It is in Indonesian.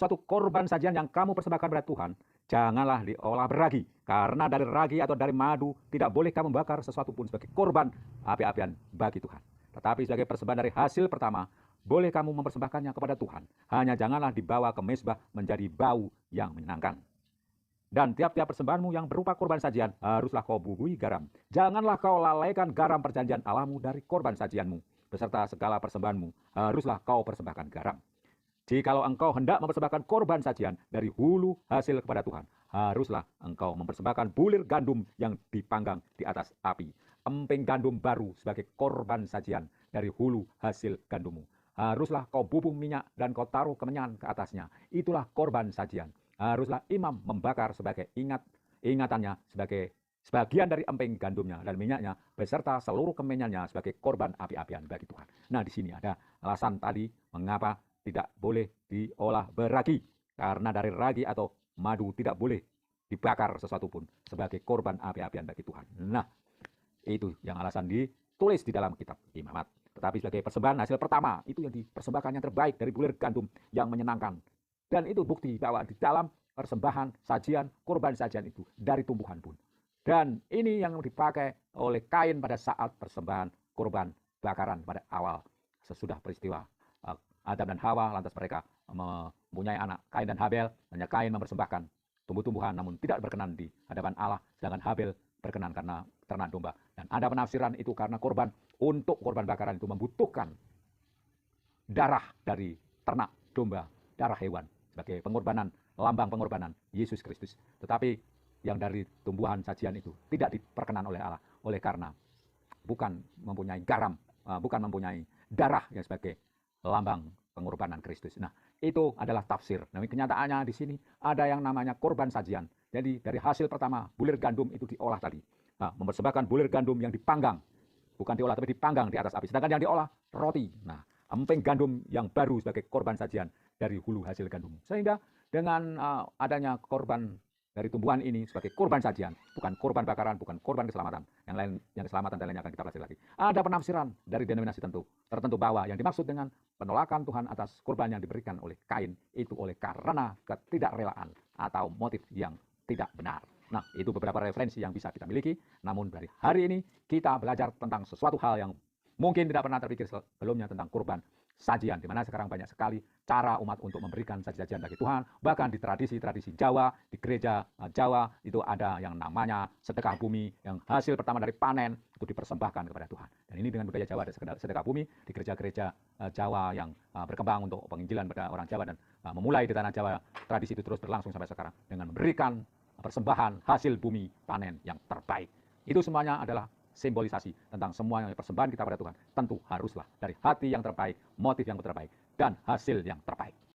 sesuatu korban sajian yang kamu persembahkan pada Tuhan, janganlah diolah beragi. Karena dari ragi atau dari madu tidak boleh kamu bakar sesuatu pun sebagai korban api-apian bagi Tuhan. Tetapi sebagai persembahan dari hasil pertama, boleh kamu mempersembahkannya kepada Tuhan. Hanya janganlah dibawa ke mezbah menjadi bau yang menyenangkan. Dan tiap-tiap persembahanmu yang berupa korban sajian, haruslah kau bumbui garam. Janganlah kau lalaikan garam perjanjian Allahmu dari korban sajianmu. Beserta segala persembahanmu, haruslah kau persembahkan garam. Jikalau engkau hendak mempersembahkan korban sajian dari hulu hasil kepada Tuhan, haruslah engkau mempersembahkan bulir gandum yang dipanggang di atas api. Emping gandum baru sebagai korban sajian dari hulu hasil gandummu. Haruslah kau bubung minyak dan kau taruh kemenyan ke atasnya. Itulah korban sajian. Haruslah imam membakar sebagai ingatannya sebagai sebagian dari emping gandumnya dan minyaknya beserta seluruh kemenyannya sebagai korban api-apian bagi Tuhan. Nah, di sini ada alasan tadi mengapa tidak boleh diolah beragi, karena dari ragi atau madu tidak boleh dibakar sesuatu pun sebagai korban api-apian bagi Tuhan. Nah, itu yang alasan ditulis di dalam kitab Imamat. Tetapi sebagai persembahan hasil pertama, itu yang dipersembahkan yang terbaik dari bulir gandum yang menyenangkan. Dan itu bukti bahwa di dalam persembahan sajian, korban sajian itu dari tumbuhan pun. Dan ini yang dipakai oleh Kain pada saat persembahan korban bakaran pada awal sesudah peristiwa Adam dan Hawa, lantas mereka mempunyai anak Kain dan Habel. Hanya Kain mempersembahkan tumbuh-tumbuhan namun tidak berkenan di hadapan Allah, sedangkan Habel berkenan karena ternak domba. Dan ada penafsiran itu karena korban untuk korban bakaran itu membutuhkan darah dari ternak domba, darah hewan sebagai pengorbanan, lambang pengorbanan Yesus Kristus. Tetapi yang dari tumbuhan sajian itu tidak diperkenan oleh Allah, oleh karena bukan mempunyai garam, bukan mempunyai darah yang sebagai lambang pengorbanan Kristus. Nah, itu adalah tafsir. Nah, kenyataannya di sini ada yang namanya korban sajian. Jadi dari hasil pertama bulir gandum itu diolah tadi. Nah, mempersembahkan bulir gandum yang dipanggang, bukan diolah tapi dipanggang di atas api. Sedangkan yang diolah roti. Nah, emping gandum yang baru sebagai korban sajian dari hulu hasil gandum. Sehingga dengan adanya korban dari tumbuhan ini sebagai korban sajian, bukan korban bakaran, bukan korban keselamatan. Yang lain, yang keselamatan dan lainnya akan kita pelajari lagi. Ada penafsiran dari denominasi tertentu bahwa yang dimaksud dengan penolakan Tuhan atas korban yang diberikan oleh Kain itu oleh karena ketidakrelaan atau motif yang tidak benar. Nah, itu beberapa referensi yang bisa kita miliki. Namun dari hari ini kita belajar tentang sesuatu hal yang mungkin tidak pernah terpikir sebelumnya tentang kurban sajian, di mana sekarang banyak sekali cara umat untuk memberikan sajian bagi Tuhan. Bahkan di tradisi-tradisi Jawa, di gereja Jawa itu ada yang namanya sedekah bumi, yang hasil pertama dari panen itu dipersembahkan kepada Tuhan. Dan ini dengan budaya Jawa ada sedekah bumi di gereja-gereja Jawa yang berkembang untuk penginjilan pada orang Jawa, dan memulai di tanah Jawa tradisi itu terus berlangsung sampai sekarang dengan memberikan persembahan hasil bumi panen yang terbaik. Itu semuanya adalah simbolisasi tentang semua yang persembahan kita pada Tuhan tentu haruslah dari hati yang terbaik, motif yang terbaik, dan hasil yang terbaik.